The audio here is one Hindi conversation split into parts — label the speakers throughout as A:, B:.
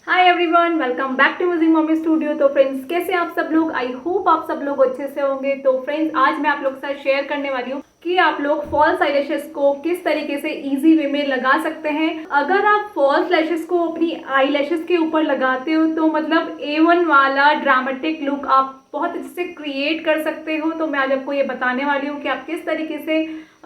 A: Hi everyone, welcome back to music mommy studio. तो फ्रेंड्स, कैसे आप सब लोग? आई होप आप सब लोग अच्छे से होंगे। तो फ्रेंड्स, आज मैं आप लोग के साथ शेयर करने वाली हूँ कि आप लोग फॉल्स आईलैशेस को किस तरीके से इजी वे में लगा सकते हैं। अगर आप फॉल्स लैशेस को अपनी आईलैशेस के ऊपर लगाते हो तो मतलब A1 वाला ड्रामेटिक लुक आप बहुत अच्छे से क्रिएट कर सकते हो। तो मैं आज आपको ये बताने वाली हूँ कि आप किस तरीके से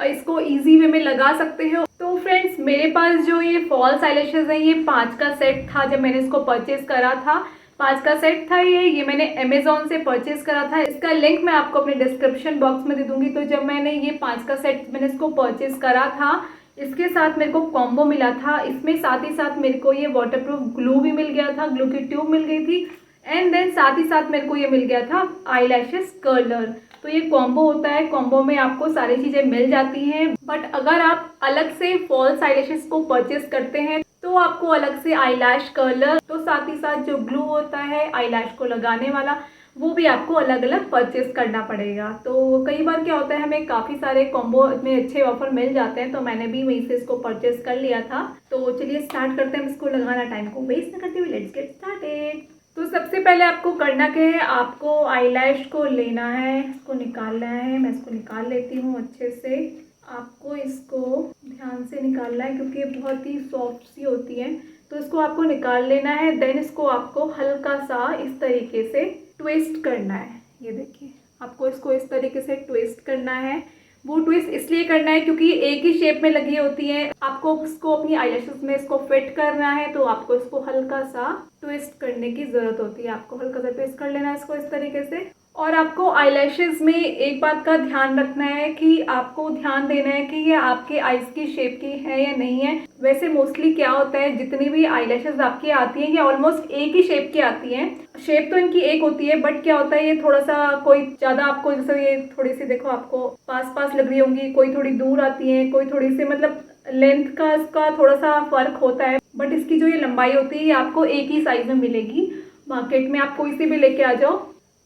A: इसको इजी वे में लगा सकते हो। तो फ्रेंड्स, मेरे पास जो ये फॉल्स आईलैशेस है, ये 5 का सेट था जब मैंने इसको परचेज करा था। 5 का सेट था ये मैंने अमेजोन से परचेज करा था। इसका लिंक मैं आपको अपने डिस्क्रिप्शन बॉक्स में दे दूंगी। तो जब मैंने ये 5 का सेट मैंने इसको परचेज करा था, इसके साथ मेरे को कॉम्बो मिला था। इसमें साथ ही साथ मेरे को ये वाटरप्रूफ ग्लू भी मिल गया था, ग्लू की ट्यूब मिल गई थी। एंड देन साथ ही साथ मेरे को ये मिल गया था आईलैशेस कर्लर। तो ये कॉम्बो होता है, कॉम्बो में आपको सारी चीज़ें मिल जाती हैं। बट अगर आप अलग से फॉल्स आईलैशेस को परचेस करते हैं तो आपको अलग से आईलैश कर्लर, तो साथ ही साथ जो ग्लू होता है आईलैश को लगाने वाला, वो भी आपको अलग अलग परचेस करना पड़ेगा। तो कई बार क्या होता है, हमें काफ़ी सारे कॉम्बो में अच्छे ऑफर मिल जाते हैं, तो मैंने भी वहीं से इसको परचेस कर लिया था। तो चलिए स्टार्ट करते हैं इसको लगाना। टाइम को वेस्ट न करते हुए लेट्स गेट स्टार्टेड। तो सबसे पहले आपको करना क्या है, आपको आईलैश को लेना है, इसको निकालना है। मैं इसको निकाल लेती हूँ अच्छे से। आपको इसको ध्यान से निकालना है क्योंकि ये बहुत ही सॉफ्ट सी होती है। तो इसको आपको निकाल लेना है। देन इसको आपको हल्का सा इस तरीके से ट्विस्ट करना है। ये देखिए, आपको इसको इस तरीके से ट्विस्ट करना है। वो ट्विस्ट इसलिए करना है क्योंकि एक ही शेप में लगी होती है। आपको इसको अपनी आईलैशेस में इसको फिट करना है, तो आपको इसको हल्का सा ट्विस्ट करने की ज़रूरत होती है। आपको हल्का सा ट्विस्ट कर लेना है इसको इस तरीके से। और आपको आईलैशेस में एक बात का ध्यान रखना है कि आपको ध्यान देना है कि ये आपके आईज की शेप की है या नहीं है। वैसे मोस्टली क्या होता है, जितनी भी आईलैशेस आपकी आती हैं ये ऑलमोस्ट एक ही शेप की आती हैं। शेप तो इनकी एक होती है, बट क्या होता है ये थोड़ा सा कोई ज़्यादा आपको, जैसे ये थोड़ी सी देखो आपको पास पास लग रही होंगी, कोई थोड़ी दूर आती है, कोई थोड़ी सी मतलब लेंथ का इसका थोड़ा सा फर्क होता है। बट इसकी जो ये लंबाई होती है ये आपको एक ही साइज में मिलेगी मार्केट में। आप कोई सी भी लेके आ जाओ।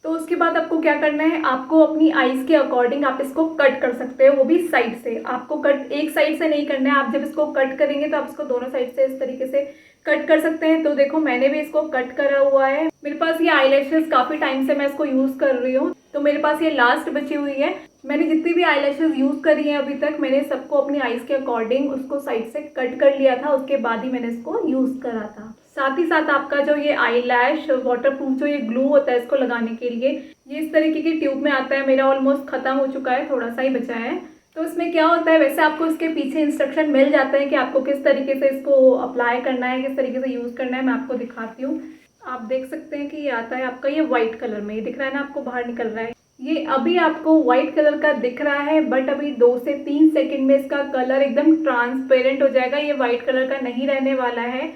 A: तो उसके बाद आपको क्या करना है, आपको अपनी आईज के अकॉर्डिंग आप इसको कट कर सकते हो, वो भी साइड से। आपको कट एक साइड से नहीं करना है। आप जब इसको कट करेंगे तो आप इसको दोनों साइड से इस तरीके से कट कर सकते हैं। तो देखो, मैंने भी इसको कट करा हुआ है। मेरे पास ये आईलैशेस काफ़ी टाइम से मैं इसको यूज़ कर रही हूँ, तो मेरे पास ये लास्ट बची हुई है। मैंने जितनी भी आईलैशेस यूज़ करी हैं अभी तक, मैंने सबको अपनी आईज के अकॉर्डिंग उसको साइड से कट कर लिया था। उसके बाद ही मैंने इसको यूज़ करा था। साथ ही साथ आपका जो ये आईलैश वाटरप्रूफ जो ये ग्लू होता है इसको लगाने के लिए, ये इस तरीके की ट्यूब में आता है। मेरा ऑलमोस्ट ख़त्म हो चुका है, थोड़ा सा ही बचा है। तो इसमें क्या होता है, वैसे आपको इसके पीछे इंस्ट्रक्शन मिल जाता है कि आपको किस तरीके से इसको अप्लाई करना है, किस तरीके से यूज़ करना है। मैं आपको दिखाती हूँ। आप देख सकते हैं कि ये आता है आपका ये वाइट कलर में, ये दिख रहा है ना, आपको बाहर निकल रहा है। ये अभी आपको व्हाइट कलर का दिख रहा है, बट अभी 2 से 3 सेकंड में इसका कलर एकदम ट्रांसपेरेंट हो जाएगा। ये व्हाइट कलर का नहीं रहने वाला है।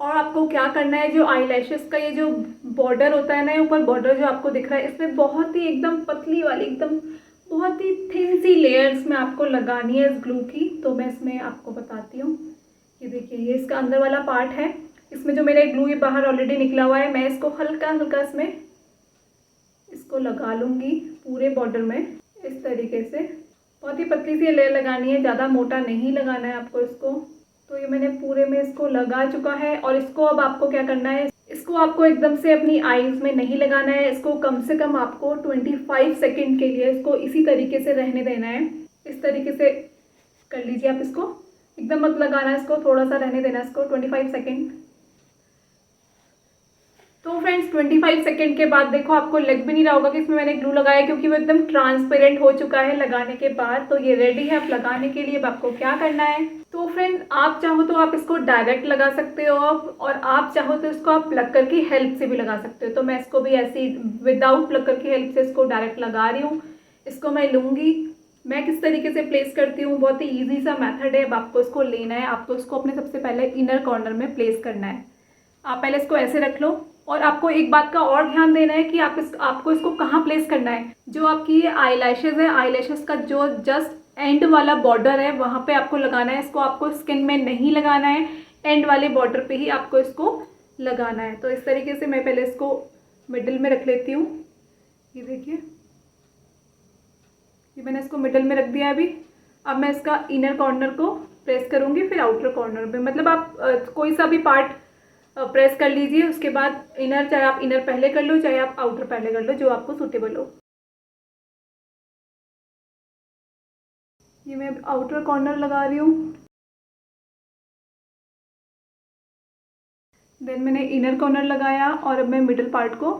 A: और आपको क्या करना है, जो आईलैशेस का ये जो बॉर्डर होता है ना, ऊपर बॉर्डर जो आपको दिख रहा है, इसमें बहुत ही एकदम पतली वाली, एकदम बहुत ही थिन सी लेयर्स में आपको लगानी है इस ग्लू की। तो मैं इसमें आपको बताती हूँ। ये देखिए, ये इसका अंदर वाला पार्ट है। इसमें जो मेरा ग्लू ये बाहर ऑलरेडी निकला हुआ है, मैं इसको हल्का हल्का इसमें इसको लगा लूँगी पूरे बॉर्डर में इस तरीके से। बहुत ही पतली सी लेयर लगानी है, ज़्यादा मोटा नहीं लगाना है आपको इसको। तो ये मैंने पूरे में इसको लगा चुका है। और इसको अब आपको क्या करना है, इसको आपको एकदम से अपनी आईज में नहीं लगाना है। इसको कम से कम आपको 25 सेकंड के लिए इसको इसी तरीके से रहने देना है। इस तरीके से कर लीजिए आप इसको, एकदम मत लगाना है इसको, थोड़ा सा रहने देना है इसको 25 सेकंड। तो फ्रेंड्स, 25 सेकंड के बाद देखो, आपको लग भी नहीं रहा होगा कि इसमें मैंने ग्लू लगाया, क्योंकि वो एकदम ट्रांसपेरेंट हो चुका है लगाने के बाद। तो ये रेडी है आप लगाने के लिए। अब आपको क्या करना है, तो फ्रेंड्स, आप चाहो तो आप इसको डायरेक्ट लगा सकते हो आप, और आप चाहो तो इसको आप प्लकर की हेल्प से भी लगा सकते हो। तो मैं इसको भी ऐसी विदाउट प्लकर की हेल्प से इसको डायरेक्ट लगा रही हूँ। इसको मैं लूँगी। मैं किस तरीके से प्लेस करती हूँ, बहुत ही ईजी सा मेथड है। अब आपको इसको लेना है, आपको इसको अपने सबसे पहले इनर कॉर्नर में प्लेस करना है। आप पहले इसको ऐसे रख लो। और आपको एक बात का और ध्यान देना है कि आपको इसको कहाँ प्लेस करना है। जो आपकी ये आईलैशेस है, आईलैशेस का जो जस्ट एंड वाला बॉर्डर है, वहाँ पे आपको लगाना है इसको। आपको स्किन में नहीं लगाना है, एंड वाले बॉर्डर पे ही आपको इसको लगाना है। तो इस तरीके से मैं पहले इसको मिडिल में रख लेती हूँ। ये देखिए, ये मैंने इसको मिडिल में रख दिया है अभी। अब मैं इसका इनर कॉर्नर को प्रेस करूँगी, फिर आउटर कॉर्नर पे, मतलब आप कोई सा भी पार्ट प्रेस कर लीजिए। उसके बाद इनर, चाहे आप इनर पहले कर लो चाहे आप आउटर पहले कर लो, जो आपको सूटेबल हो। ये मैं आउटर कॉर्नर लगा रही हूँ, देन मैंने इनर कॉर्नर लगाया और अब मैं मिडल पार्ट को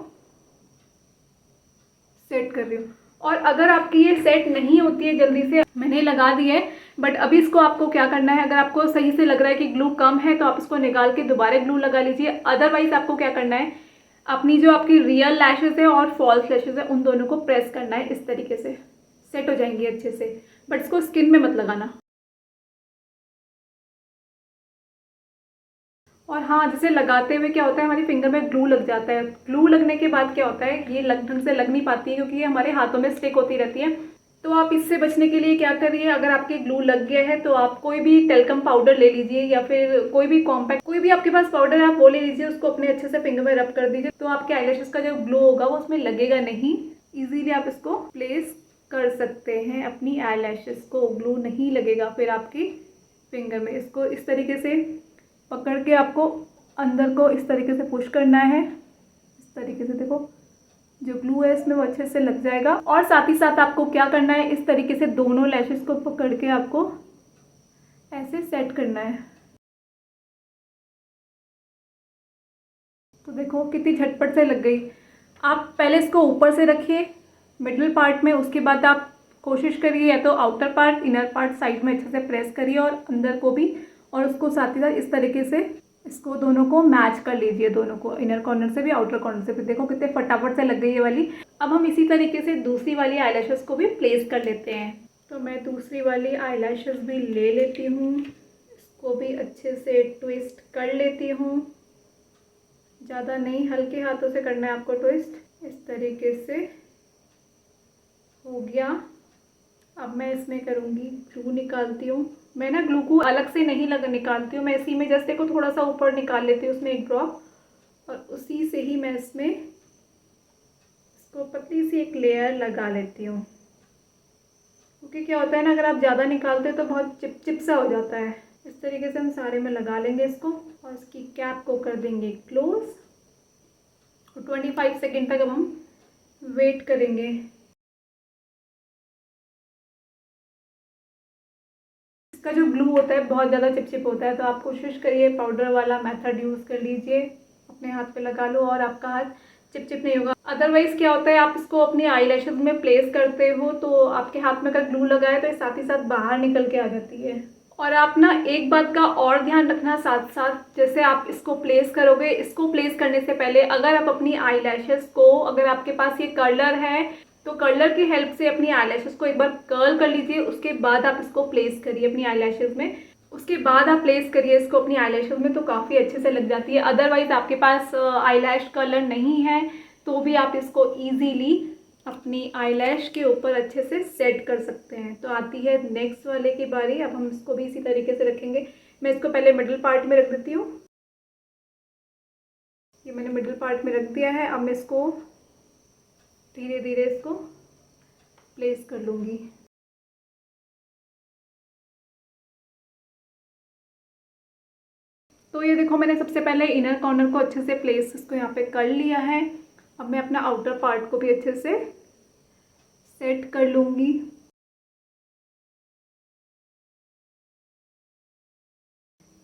A: सेट कर रही हूँ। और अगर आपकी ये सेट नहीं होती है जल्दी से, मैंने लगा दी है बट अभी इसको आपको क्या करना है, अगर आपको सही से लग रहा है कि ग्लू कम है तो आप इसको निकाल के दोबारा ग्लू लगा लीजिए। अदरवाइज आपको क्या करना है, अपनी जो आपकी रियल लैशेज है और फॉल्स लैशेज है उन दोनों को प्रेस करना है, इस तरीके से सेट हो जाएंगी अच्छे से, बट इसको स्किन में मत लगाना। और हाँ, जैसे लगाते हुए क्या होता है, हमारी फिंगर में ग्लू लग जाता है। ग्लू लगने के बाद क्या होता है, ये ढंग से लग नहीं पाती है क्योंकि ये हमारे हाथों में स्टिक होती रहती है। तो आप इससे बचने के लिए क्या करिए, अगर आपके ग्लू लग गया है तो आप कोई भी टेल्कम पाउडर ले लीजिए या फिर कोई भी कॉम्पैक्ट, कोई भी आपके पास पाउडर है आप वो ले लीजिए, उसको अपने अच्छे से फिंगर में रब कर दीजिए, तो आपके आईलैशेस का जो ग्लो होगा वो उसमें लगेगा नहीं। इजीली आप इसको प्लेस कर सकते हैं अपनी आईलैशेस को, ग्लू नहीं लगेगा फिर आपकी फिंगर में। इसको इस तरीके से पकड़ के आपको अंदर को इस तरीके से पुश करना है, इस तरीके से देखो जो ग्लू है इसमें वो अच्छे से लग जाएगा। और साथ ही साथ आपको क्या करना है, इस तरीके से दोनों लैशेस को पकड़ के आपको ऐसे सेट करना है। तो देखो कितनी झटपट से लग गई। आप पहले इसको ऊपर से रखिए मिडिल पार्ट में, उसके बाद आप कोशिश करिए या तो outer part inner part side में अच्छे से प्रेस करिए और अंदर को भी, और उसको साथ ही साथ इस तरीके से इसको दोनों को मैच कर लीजिए, दोनों को इनर कॉर्नर से भी आउटर कॉर्नर से भी। देखो कितने फटाफट से लग गई ये वाली। अब हम इसी तरीके से दूसरी वाली आईलैशेस को भी प्लेस कर लेते हैं। तो मैं दूसरी वाली आईलैशेस भी ले लेती हूँ, इसको भी अच्छे से ट्विस्ट कर लेती हूँ। ज़्यादा नहीं, हल्के हाथों से करना है आपको ट्विस्ट, इस तरीके से हो गया। अब मैं इसमें करूँगी ग्लू निकालती हूँ। मैं ना ग्लू को अलग से नहीं निकालती हूँ, मैं इसी में जस्ट देखो थोड़ा सा ऊपर निकाल लेती हूँ उसमें एक ड्रॉप, और उसी से ही मैं इसमें इसको पतली सी एक लेयर लगा लेती हूँ। क्योंकि क्या होता है ना, अगर आप ज़्यादा निकालते हो तो बहुत चिपचिप सा हो जाता है। इस तरीके से हम सारे में लगा लेंगे इसको और इसकी कैप को कर देंगे क्लोज। 25 सेकेंड तक अब हम वेट करेंगे। इसका जो ग्लू होता है बहुत ज़्यादा चिपचिप होता है, तो आप कोशिश करिए पाउडर वाला मेथड यूज़ कर लीजिए, अपने हाथ पे लगा लो और आपका हाथ चिपचिप नहीं होगा। अदरवाइज़ क्या होता है, आप इसको अपनी आईलैशेस में प्लेस करते हो तो आपके हाथ में अगर ग्लू लगा है तो साथ ही साथ बाहर निकल के आ जाती है। और आप ना एक बात का और ध्यान रखना साथ साथ, जैसे आप इसको प्लेस करोगे, इसको प्लेस करने से पहले अगर आप अपनी आईलैशेस को, अगर आपके पास ये कर्लर है तो कर्लर की हेल्प से अपनी आईलैशेस को एक बार कर्ल कर लीजिए, उसके बाद आप इसको प्लेस करिए अपनी आईलैशेस में। उसके बाद आप प्लेस करिए इसको अपनी आईलैशेस में, तो काफ़ी अच्छे से लग जाती है। अदरवाइज आपके पास आईलैश कर्लर नहीं है तो भी आप इसको ईजीली अपनी आईलैश के ऊपर अच्छे से सेट कर सकते हैं। तो आती है नेक्स्ट वाले की बारी। अब हम इसको भी इसी तरीके से रखेंगे। मैं इसको पहले मिडिल पार्ट में रख देती हूँ, ये मैंने मिडिल पार्ट में रख दिया है। अब मैं इसको धीरे धीरे इसको प्लेस कर लूँगी। तो ये देखो मैंने सबसे पहले इनर कॉर्नर को अच्छे से प्लेस इसको यहाँ पे कर लिया है। अब मैं अपना आउटर पार्ट को भी अच्छे से सेट कर लूँगी।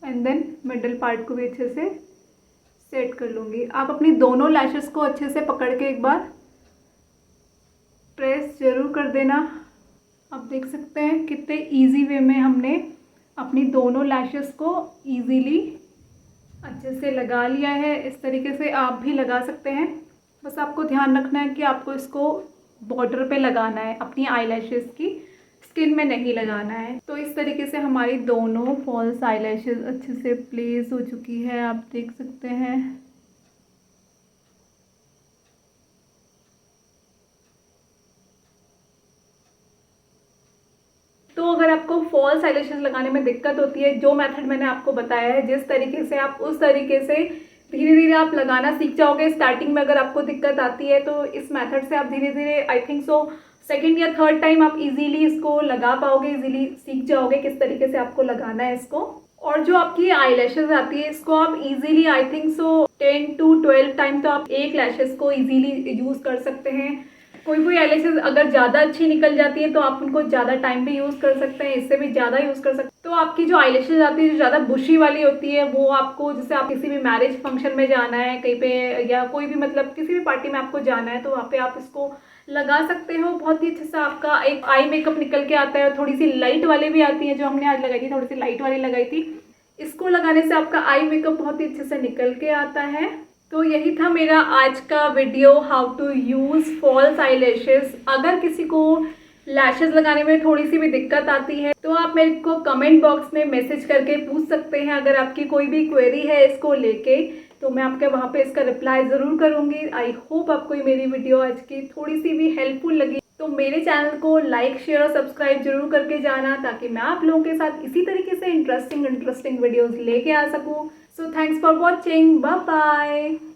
A: एंड देन मिडल पार्ट को भी अच्छे से सेट कर लूँगी। आप अपनी दोनों लैशेस को अच्छे से पकड़ के एक बार प्रेस ज़रूर कर देना। आप देख सकते हैं कितने इजी वे में हमने अपनी दोनों लैशेस को इजीली अच्छे से लगा लिया है। इस तरीके से आप भी लगा सकते हैं, बस आपको ध्यान रखना है कि आपको इसको बॉर्डर पे लगाना है, अपनी आईलैशेस की स्किन में नहीं लगाना है। तो इस तरीके से हमारी दोनों फॉल्स आईलैशेस अच्छे से प्लेस हो चुकी है, आप देख सकते हैं। तो अगर आपको फॉल्स आईलैशेस लगाने में दिक्कत होती है, जो मेथड मैंने आपको बताया है जिस तरीके से, आप उस तरीके से धीरे धीरे आप लगाना सीख जाओगे। स्टार्टिंग में अगर आपको दिक्कत आती है तो इस मेथड से आप धीरे धीरे, आई थिंक सो सेकेंड या थर्ड टाइम आप इजीली इसको लगा पाओगे, इजीली सीख जाओगे किस तरीके से आपको लगाना है इसको। और जो आपकी आई लैशेज आती है इसको आप easily I think so 10 to 12 time तो आप एक लैशेज को इजीली यूज़ कर सकते हैं। कोई आई लैशेज अगर ज़्यादा अच्छी निकल जाती है तो आप उनको ज़्यादा टाइम पे यूज़ कर सकते हैं, इससे भी ज़्यादा यूज़ कर सकते हैं। तो आपकी जो आई लैशेज आती है जो ज़्यादा बुशी वाली होती है वो आपको, जैसे आप किसी भी मैरिज फंक्शन में जाना है कहीं पे, या कोई भी मतलब किसी भी पार्टी में आपको जाना है तो वहाँ पे आप इसको लगा सकते हो। बहुत ही अच्छे से आपका एक आई मेकअप निकल के आता है। थोड़ी सी लाइट वाली भी आती है जो हमने आज लगाई थी, थोड़ी सी लाइट वाली लगाई थी। इसको लगाने से आपका आई मेकअप बहुत ही अच्छे से निकल के आता है। तो यही था मेरा आज का video, how to use false eye lashes. अगर किसी को लैशेज लगाने में थोड़ी सी भी दिक्कत आती है तो आप मेरे को कमेंट बॉक्स में मैसेज करके पूछ सकते हैं। अगर आपकी कोई भी क्वेरी है इसको लेके तो मैं आपके वहाँ पे इसका रिप्लाई ज़रूर करूँगी। आई होप आपको ये मेरी वीडियो आज की थोड़ी सी भी हेल्पफुल लगी। तो मेरे चैनल को लाइक शेयर और सब्सक्राइब जरूर करके जाना ताकि मैं आप लोगों के साथ इसी तरीके से इंटरेस्टिंग वीडियोस लेके आ सकूँ। So thanks for watching, bye bye.